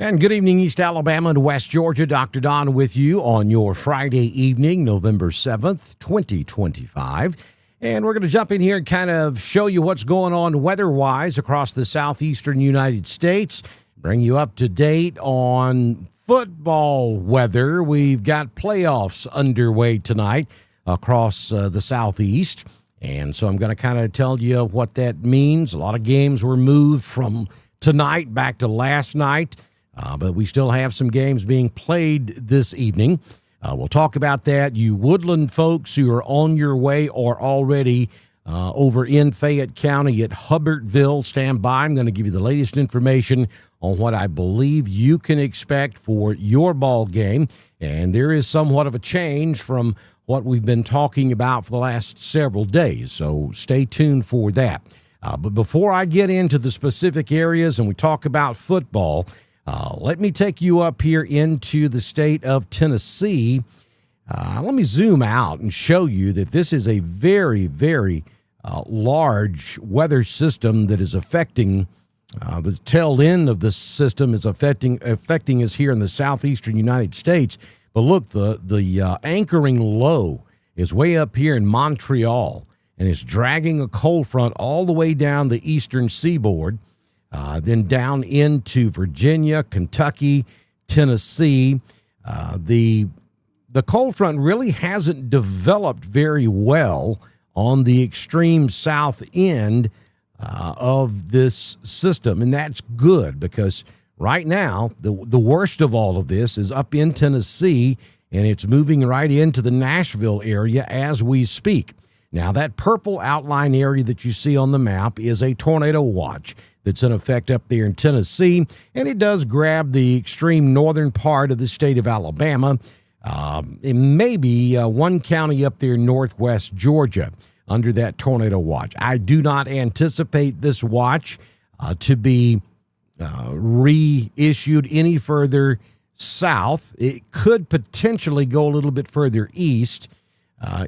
And good evening, East Alabama and West Georgia. Dr. Don with you on your Friday evening, November 7th, 2025. And we're going to jump in here and kind of show you what's going on weather-wise across the southeastern United States, bring you up to date on football weather. We've got playoffs underway tonight across the southeast. And so I'm going to kind of tell you what that means. A lot of games were moved from tonight back to last night. But we still have some games being played this evening. We'll talk about that. You Woodland folks who are on your way or already over in Fayette County at Hubbardsville, stand by. I'm going to give you the latest information on what I believe you can expect for your ball game. And there is somewhat of a change from what we've been talking about for the last several days. So stay tuned for that. But before I get into the specific areas and we talk about football, let me take you up here into the state of Tennessee. Let me zoom out and show you that this is a very, very large weather system that is affecting the tail end of this system is affecting us here in the southeastern United States. But look, the anchoring low is way up here in Montreal, and it's dragging a cold front all the way down the eastern seaboard. Then down into Virginia, Kentucky, Tennessee. The cold front really hasn't developed very well on the extreme south end of this system, and that's good because right now the worst of all of this is up in Tennessee, and it's moving right into the Nashville area as we speak. Now, that purple outline area that you see on the map is a tornado watch that's in effect up there in Tennessee, and it does grab the extreme northern part of the state of Alabama. It may be one county up there in northwest Georgia under that tornado watch. I do not anticipate this watch to be reissued any further south. It could potentially go a little bit further east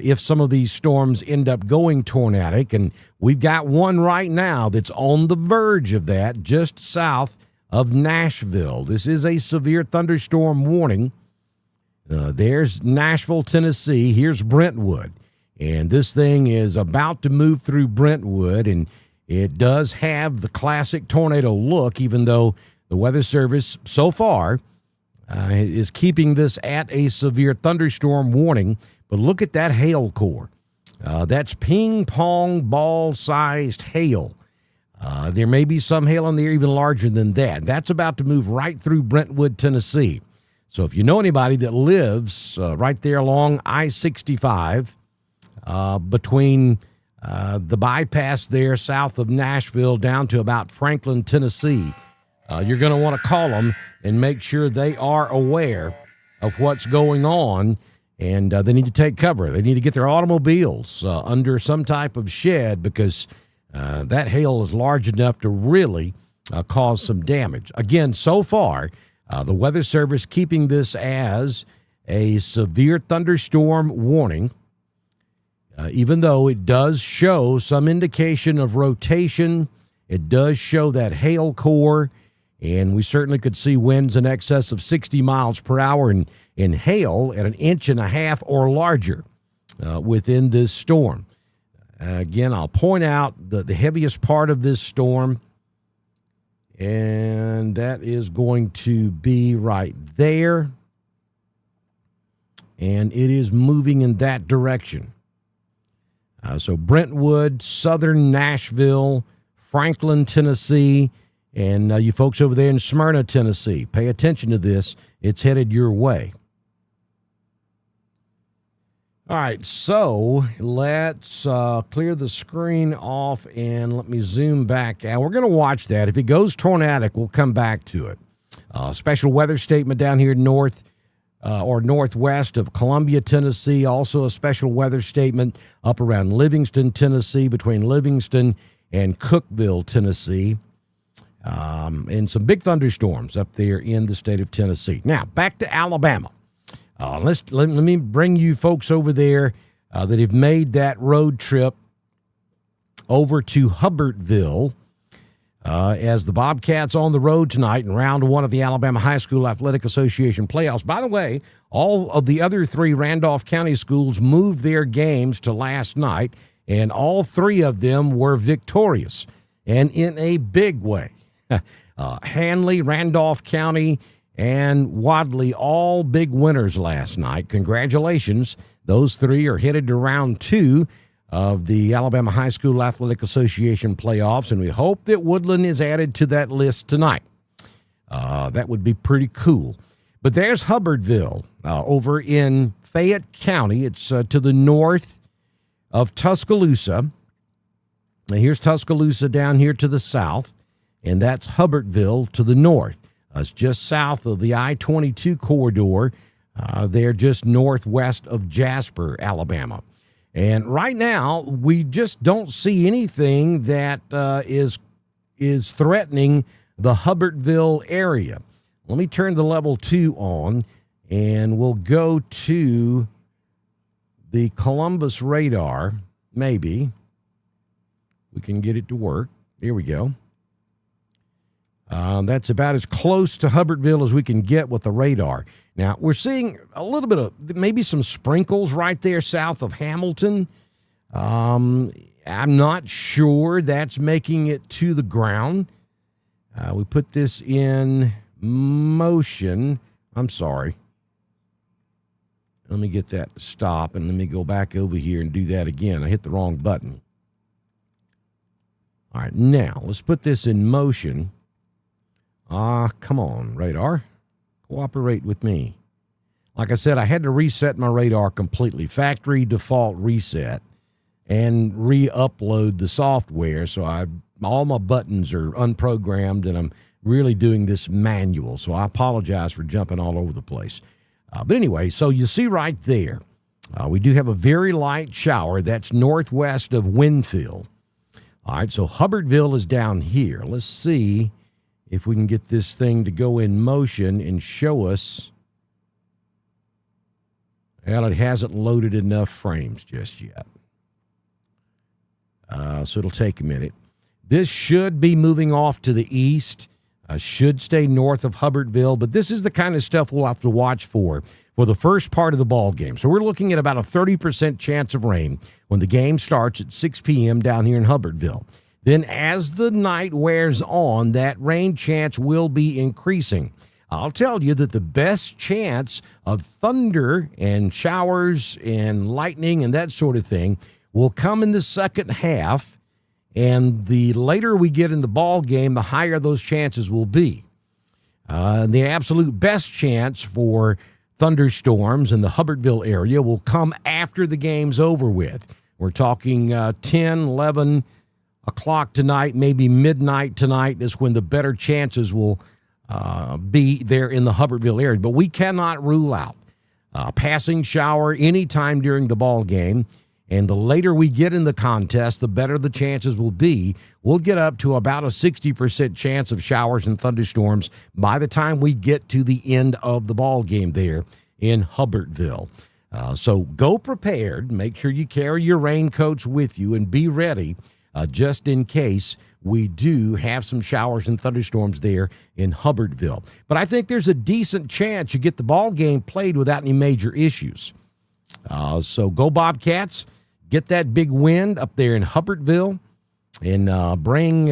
if some of these storms end up going tornadic, and we've got one right now that's on the verge of that just south of Nashville. This is a severe thunderstorm warning. There's Nashville, Tennessee. Here's Brentwood, and this thing is about to move through Brentwood, and it does have the classic tornado look, even though the Weather Service so far is keeping this at a severe thunderstorm warning. But look at that hail core. That's ping pong ball-sized hail. There may be some hail in there even larger than that. That's about to move right through Brentwood, Tennessee. So if you know anybody that lives right there along I-65 between the bypass there south of Nashville down to about Franklin, Tennessee, you're going to want to call them and make sure they are aware of what's going on. And they need to take cover. They need to get their automobiles under some type of shed because that hail is large enough to really cause some damage. Again, so far, the Weather Service keeping this as a severe thunderstorm warning, even though it does show some indication of rotation. It does show that hail core, and we certainly could see winds in excess of 60 miles per hour in hail at 1.5 inches or larger within this storm. Again, I'll point out the heaviest part of this storm, and that is going to be right there, and it is moving in that direction. So Brentwood, southern Nashville, Franklin, Tennessee, and you folks over there in Smyrna, Tennessee, pay attention to this. It's headed your way. All right, so let's clear the screen off and let me zoom back out. We're going to watch that. If it goes tornadic, we'll come back to it. Special weather statement down here north or northwest of Columbia, Tennessee. Also a special weather statement up around Livingston, Tennessee, between Livingston and Cookeville, Tennessee. And some big thunderstorms up there in the state of Tennessee. Now, back to Alabama. Let me bring you folks over there that have made that road trip over to Hubbardsville. as the Bobcats on the road tonight in round one of the Alabama High School Athletic Association playoffs. By the way, all of the other three Randolph County schools moved their games to last night, and all three of them were victorious, and in a big way. Handley, Randolph County, and Wadley, all big winners last night. Congratulations. Those three are headed to round two of the Alabama High School Athletic Association playoffs, and we hope that Woodland is added to that list tonight. That would be pretty cool. But there's Hubbardville over in Fayette County. It's to the north of Tuscaloosa. Now, here's Tuscaloosa down here to the south, and that's Hubbardville to the north. It's just south of the I-22 corridor. They're just northwest of Jasper, Alabama. And right now, we just don't see anything that is threatening the Hubbardville area. Let me turn the level 2 on, and we'll go to the Columbus radar. Maybe we can get it to work. Here we go. That's about as close to Hubbardville as we can get with the radar. Now, we're seeing a little bit of maybe some sprinkles right there south of Hamilton. I'm not sure that's making it to the ground. We put this in motion. I'm sorry. Let me get that to stop, and let me go back over here and do that again. I hit the wrong button. All right, now let's put this in motion. Come on, radar. Cooperate with me. Like I said, I had to reset my radar completely. Factory default reset and re-upload the software. So all my buttons are unprogrammed, and I'm really doing this manual. So I apologize for jumping all over the place. But anyway, so you see right there, we do have a very light shower. That's northwest of Winfield. All right, so Hubbardville is down here. Let's see if we can get this thing to go in motion and show us. Well, it hasn't loaded enough frames just yet. So it'll take a minute. This should be moving off to the east, should stay north of Hubbardville, but this is the kind of stuff we'll have to watch for the first part of the ball game. So we're looking at about a 30% chance of rain when the game starts at 6 p.m. down here in Hubbardville. Then as the night wears on, that rain chance will be increasing. I'll tell you that the best chance of thunder and showers and lightning and that sort of thing will come in the second half, and the later we get in the ball game, the higher those chances will be. The absolute best chance for thunderstorms in the Hubbardville area will come after the game's over with. We're talking 10, 11 o'clock tonight, maybe midnight tonight is when the better chances will be there in the Hubbardville area. But we cannot rule out passing shower anytime during the ball game. And the later we get in the contest, the better the chances will be. We'll get up to about a 60% chance of showers and thunderstorms by the time we get to the end of the ball game there in Hubbardville. So go prepared. Make sure you carry your raincoats with you and be ready just in case we do have some showers and thunderstorms there in Hubbardville. But I think there's a decent chance you get the ball game played without any major issues. So go Bobcats. Get that big wind up there in Hubbardville and bring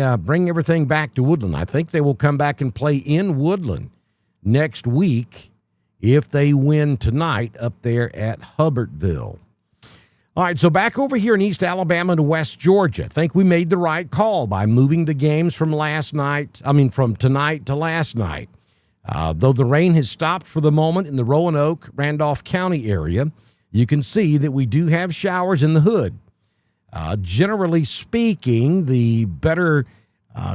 everything back to Woodland. I think they will come back and play in Woodland next week if they win tonight up there at Hubbardville. All right, so back over here in East Alabama and West Georgia. I think we made the right call by moving the games from tonight to last night. Though the rain has stopped for the moment in the Roanoke, Randolph County area, you can see that we do have showers in the hood. Generally speaking, the better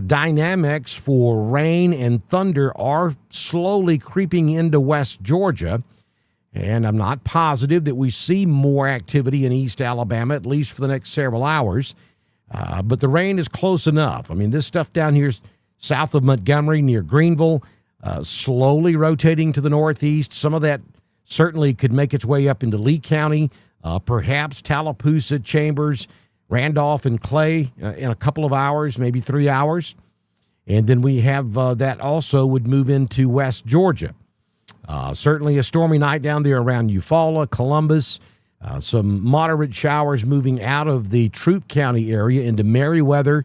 dynamics for rain and thunder are slowly creeping into West Georgia. And I'm not positive that we see more activity in East Alabama, at least for the next several hours. But the rain is close enough. I mean, this stuff down here is south of Montgomery near Greenville, slowly rotating to the northeast. Some of that certainly could make its way up into Lee County, perhaps Tallapoosa, Chambers, Randolph, and Clay in a couple of hours, maybe 3 hours. And then we have that also would move into West Georgia. Certainly a stormy night down there around Eufaula, Columbus. Some moderate showers moving out of the Troup County area into Meriwether.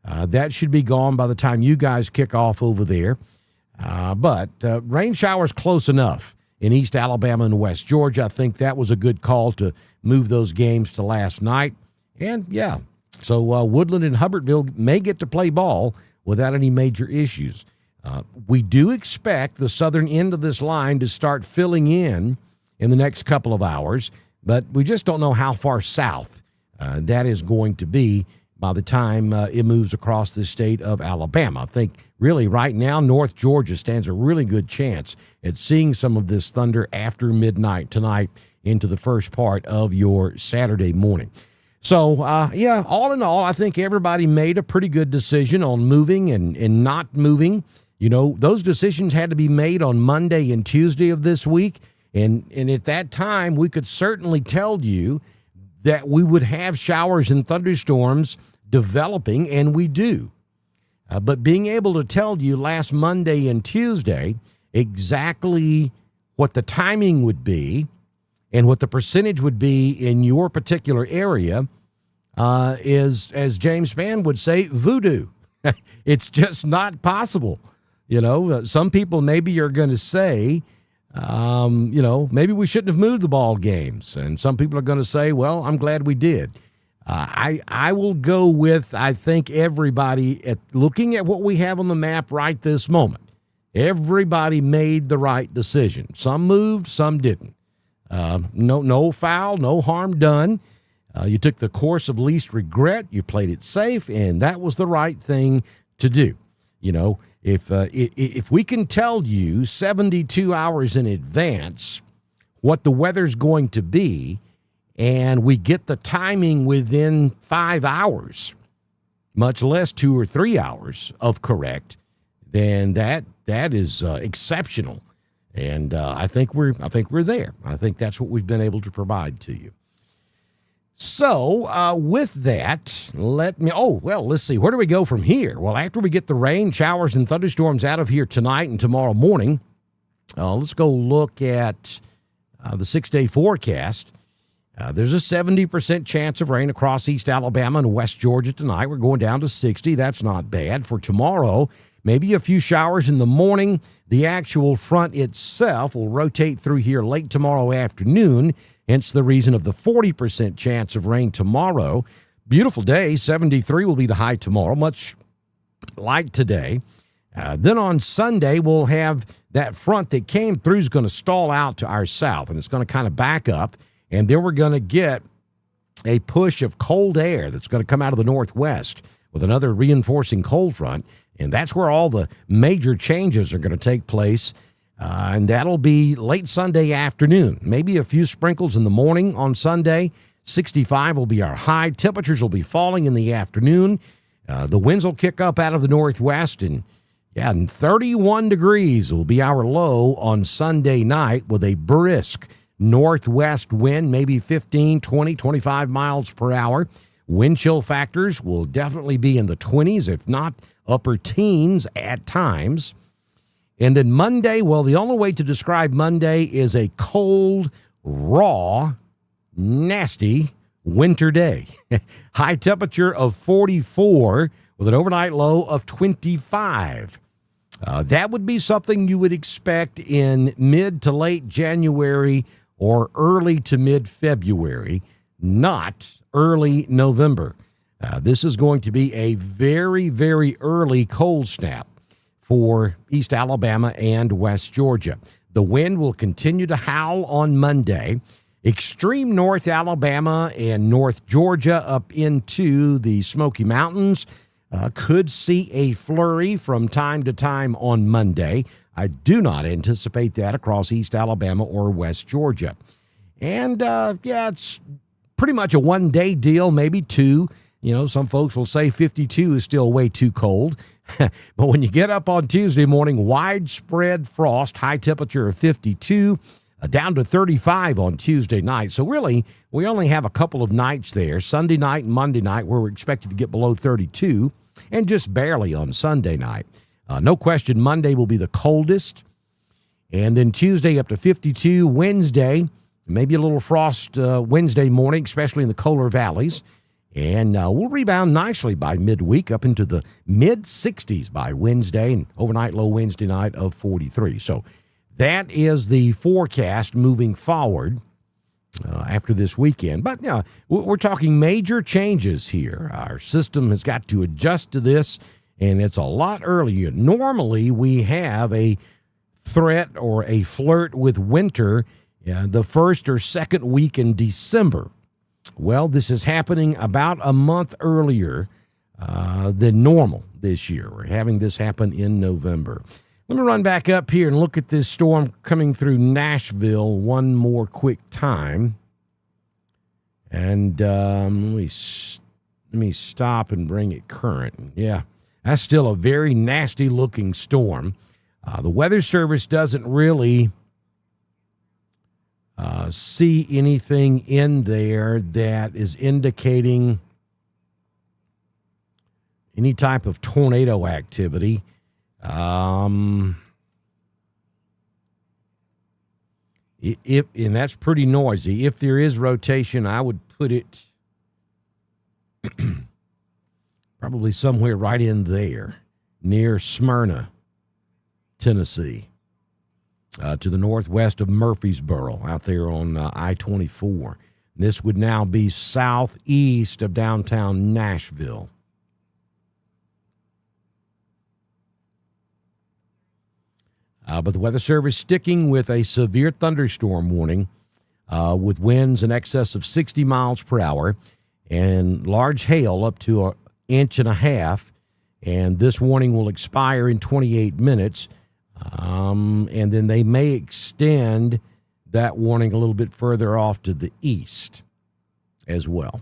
That should be gone by the time you guys kick off over there. But rain showers close enough in East Alabama and West Georgia. I think that was a good call to move those games to last night. And, yeah, so Woodland and Hubbardville may get to play ball without any major issues. We do expect the southern end of this line to start filling in the next couple of hours, but we just don't know how far south that is going to be by the time it moves across the state of Alabama. I think really right now North Georgia stands a really good chance at seeing some of this thunder after midnight tonight into the first part of your Saturday morning. So, all in all, I think everybody made a pretty good decision on moving and not moving. You know, those decisions had to be made on Monday and Tuesday of this week. And at that time, we could certainly tell you that we would have showers and thunderstorms developing, and we do. But being able to tell you last Monday and Tuesday exactly what the timing would be and what the percentage would be in your particular area is, as James Spann would say, voodoo. It's just not possible. You know, some people maybe are going to say, maybe we shouldn't have moved the ball games. And some people are going to say, well, I'm glad we did. I will go with, I think everybody, looking at what we have on the map right this moment, everybody made the right decision. Some moved, some didn't. No foul, no harm done. You took the course of least regret. You played it safe, and that was the right thing to do. You know, if we can tell you 72 hours in advance what the weather's going to be, and we get the timing within 5 hours, much less 2 or 3 hours of correct, then that is exceptional. And I think we're there. I think that's what we've been able to provide to you. So with that, let's see. Where do we go from here? Well, after we get the rain, showers, and thunderstorms out of here tonight and tomorrow morning, let's go look at the 6-day forecast. There's a 70% chance of rain across East Alabama and West Georgia tonight. We're going down to 60. That's not bad. For tomorrow, maybe a few showers in the morning. The actual front itself will rotate through here late tomorrow afternoon, hence the reason of the 40% chance of rain tomorrow. Beautiful day. 73 will be the high tomorrow, much like today. Then on Sunday, we'll have that front that came through is going to stall out to our south, and it's going to kind of back up. And then we're going to get a push of cold air that's going to come out of the northwest with another reinforcing cold front. And that's where all the major changes are going to take place. And that'll be late Sunday afternoon. Maybe a few sprinkles in the morning on Sunday. 65 will be our high. Temperatures will be falling in the afternoon. The winds will kick up out of the northwest. And 31 degrees will be our low on Sunday night with a brisk northwest wind, maybe 15, 20, 25 miles per hour. Wind chill factors will definitely be in the 20s, if not upper teens at times. And then Monday, well, the only way to describe Monday is a cold, raw, nasty winter day. High temperature of 44 with an overnight low of 25. That would be something you would expect in mid to late January or early to mid-February, not early November. This is going to be a very, very early cold snap for East Alabama and West Georgia. The wind will continue to howl on Monday. Extreme North Alabama and North Georgia up into the Smoky Mountains could see a flurry from time to time on Monday. I do not anticipate that across East Alabama or West Georgia. And, it's pretty much a one-day deal, maybe two. You know, some folks will say 52 is still way too cold. But when you get up on Tuesday morning, widespread frost, high temperature of 52, down to 35 on Tuesday night. So really, we only have a couple of nights there, Sunday night and Monday night, where we're expected to get below 32. and just barely on Sunday night. No question, Monday will be the coldest, and then Tuesday up to 52, Wednesday, maybe a little frost Wednesday morning, especially in the colder valleys. And we'll rebound nicely by midweek up into the mid-60s by Wednesday, and overnight low Wednesday night of 43. So that is the forecast moving forward after this weekend. But we're talking major changes here. Our system has got to adjust to this, and it's a lot earlier. Normally, we have a threat or a flirt with winter the first or second week in December. Well, this is happening about a month earlier than normal this year. We're having this happen in November. Let me run back up here and look at this storm coming through Nashville one more quick time. And let me stop and bring it current. Yeah, that's still a very nasty-looking storm. The Weather Service doesn't really see anything in there that is indicating any type of tornado activity. And that's pretty noisy. If there is rotation, I would put it probably somewhere right in there near Smyrna, Tennessee. To the northwest of Murfreesboro, out there on I-24. This would now be southeast of downtown Nashville. But the Weather Service sticking with a severe thunderstorm warning with winds in excess of 60 miles per hour and large hail up to 1.5 inches. And this warning will expire in 28 minutes. And then they may extend that warning a little bit further off to the east as well.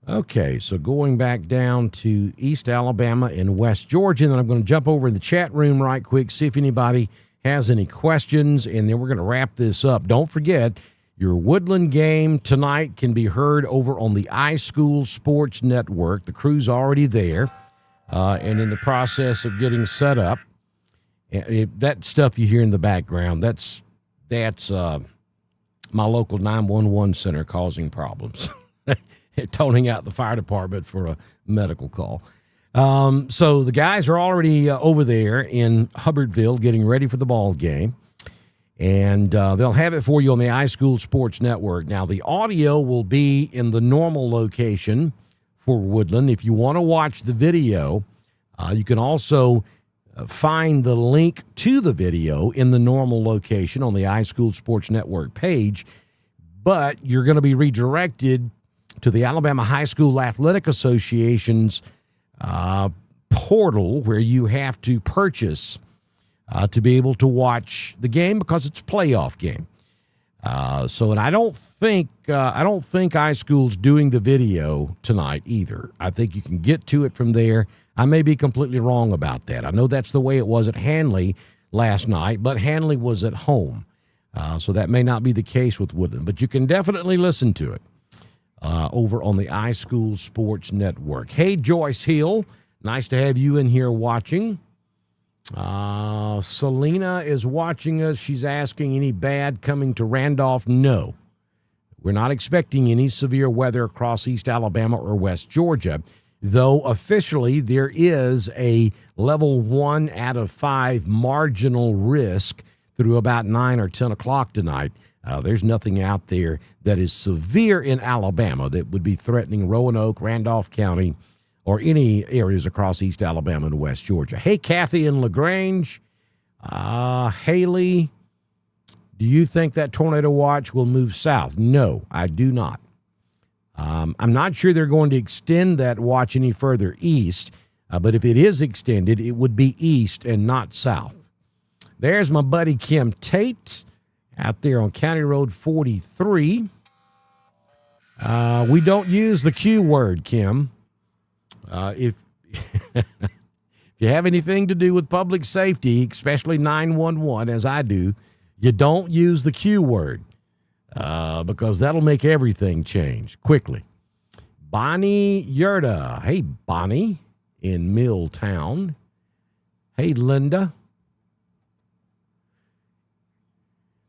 Okay, so going back down to East Alabama and West Georgia, and then I'm going to jump over in the chat room right quick, see if anybody has any questions, and then we're going to wrap this up. Don't forget, your Woodland game tonight can be heard over on the iSchool Sports Network. The crew's already there and in the process of getting set up. That stuff you hear in the background, that's my local 911 center causing problems. Toning out the fire department for a medical call. So the guys are already over there in Hubbardville getting ready for the ball game. And they'll have it for you on the iSchool Sports Network. Now, the audio will be in the normal location for Woodland. If you want to watch the video, you can also find the link to the video in the normal location on the iSchool Sports Network page. But you're going to be redirected to the Alabama High School Athletic Association's portal, where you have to purchase to be able to watch the game because it's a playoff game. And I don't think iSchool's doing the video tonight either. I think you can get to it from there. I may be completely wrong about that. I know that's the way it was at Hanley last night, but Hanley was at home. So that may not be the case with Woodland, but you can definitely listen to it over on the iSchool Sports Network. Hey, Joyce Hill, nice to have you in here watching. Selena is watching us. She's asking, any bad coming to Randolph? No. We're not expecting any severe weather across East Alabama or West Georgia, though officially there is a level 1 out of 5 marginal risk through about 9 or 10 o'clock tonight. There's nothing out there that is severe in Alabama that would be threatening Roanoke, Randolph County, or any areas across East Alabama and West Georgia. Hey, Kathy in LaGrange. Haley, do you think that tornado watch will move south? No, I do not. I'm not sure they're going to extend that watch any further east, but if it is extended, it would be east and not south. There's my buddy Kim Tate out there on County Road 43. We don't use the Q word, Kim. If you have anything to do with public safety, especially 911, as I do, you don't use the Q word. because that'll make everything change quickly. Bonnie Yerda. Hey, Bonnie in Milltown. Hey, Linda.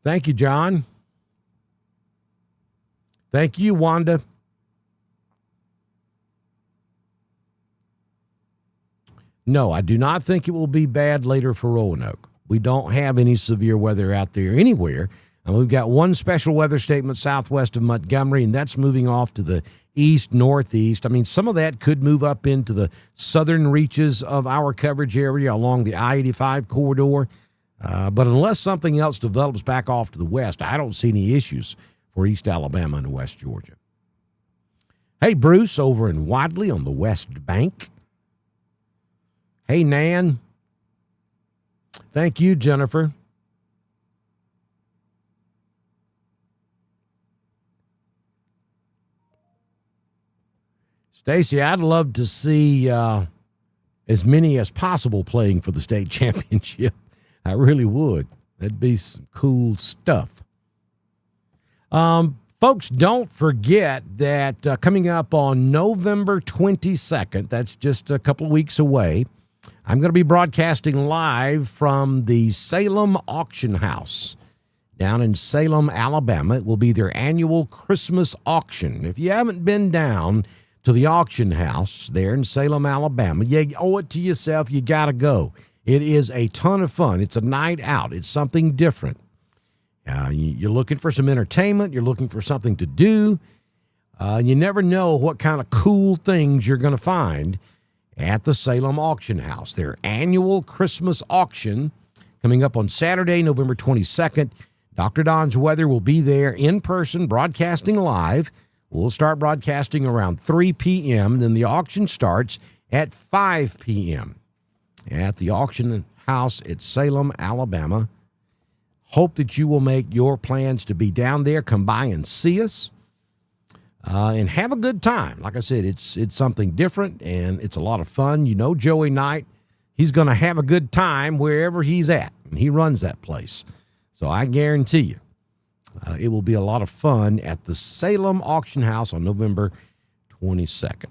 Thank you, John. Thank you, Wanda. No, I do not think it will be bad later for Roanoke. We don't have any severe weather out there anywhere. And we've got one special weather statement southwest of Montgomery, and that's moving off to the east, northeast. I mean, some of that could move up into the southern reaches of our coverage area along the I-85 corridor. But unless something else develops back off to the west, I don't see any issues for East Alabama and West Georgia. Hey, Bruce over in Wadley on the West Bank. Hey, Nan. Thank you, Jennifer. Stacy, I'd love to see as many as possible playing for the state championship. I really would. That'd be some cool stuff. Folks, don't forget that coming up on November 22nd, that's just a couple of weeks away, I'm going to be broadcasting live from the Salem Auction House down in Salem, Alabama. It will be their annual Christmas auction. If you haven't been down to the auction house there in Salem, Alabama, you owe it to yourself. You got to go. It is a ton of fun. It's a night out. It's something different. You're looking for some entertainment. You're looking for something to do. You never know what kind of cool things you're going to find at the Salem Auction House. Their annual Christmas auction coming up on Saturday, November 22nd. Dr. Don's Weather will be there in person, broadcasting live. We'll start broadcasting around 3 p.m. Then the auction starts at 5 p.m. at the auction house at Salem, Alabama. Hope that you will make your plans to be down there. Come by and see us and have a good time. Like I said, it's something different, and it's a lot of fun. You know Joey Knight. He's going to have a good time wherever he's at, and he runs that place. So I guarantee you it will be a lot of fun at the Salem Auction House on November 22nd.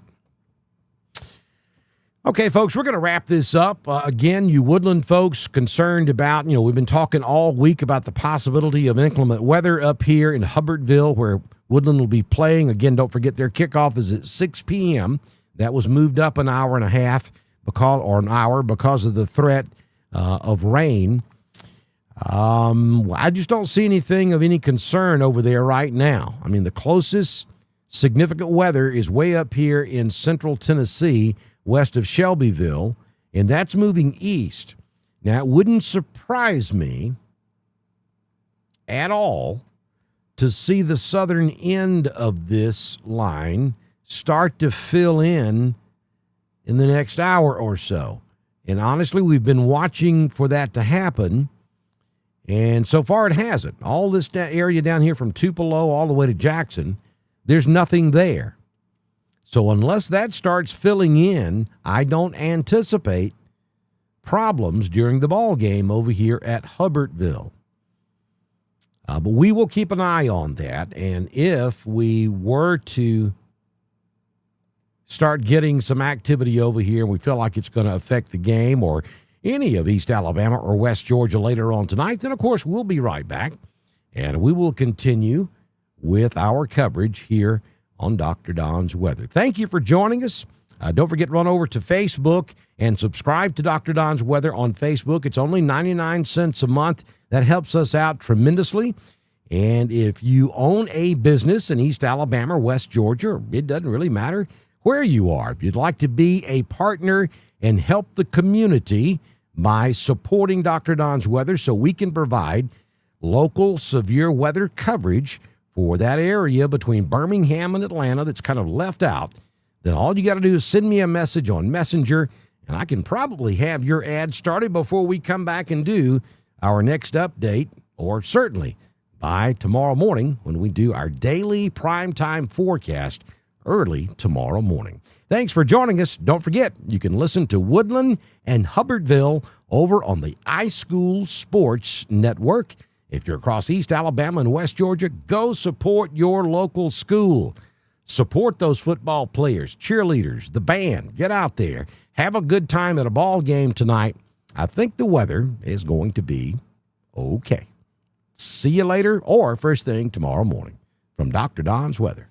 Okay, folks, we're going to wrap this up. Again, you Woodland folks concerned about, we've been talking all week about the possibility of inclement weather up here in Hubbardville where Woodland will be playing. Again, don't forget their kickoff is at 6 p.m. That was moved up an hour and a half because of the threat of rain. I just don't see anything of any concern over there right now. I mean, the closest significant weather is way up here in central Tennessee, west of Shelbyville, and that's moving east. Now, it wouldn't surprise me at all to see the southern end of this line start to fill in the next hour or so. And honestly, we've been watching for that to happen, and so far it hasn't. All this area down here from Tupelo all the way to Jackson, there's nothing there. So unless that starts filling in, I don't anticipate problems during the ball game over here at Hubbardville. But we will keep an eye on that, and if we were to start getting some activity over here and we feel like it's going to affect the game or any of East Alabama or West Georgia later on tonight, then, of course, we'll be right back, and we will continue with our coverage here on Dr. Don's Weather. Thank you for joining us. Don't forget to run over to Facebook and subscribe to Dr. Don's Weather on Facebook. It's only 99 cents a month. That helps us out tremendously. And if you own a business in East Alabama or West Georgia, it doesn't really matter where you are. If you'd like to be a partner and help the community by supporting Dr. Don's Weather so we can provide local severe weather coverage for that area between Birmingham and Atlanta that's kind of left out, then all you got to do is send me a message on Messenger, and I can probably have your ad started before we come back and do our next update, or certainly by tomorrow morning when we do our daily primetime forecast early tomorrow morning. Thanks for joining us. Don't forget, you can listen to Woodland and Hubbardville over on the iSchool Sports Network. If you're across East Alabama and West Georgia, go support your local school. Support those football players, cheerleaders, the band. Get out there. Have a good time at a ball game tonight. I think the weather is going to be okay. See you later or first thing tomorrow morning from Dr. Don's Weather.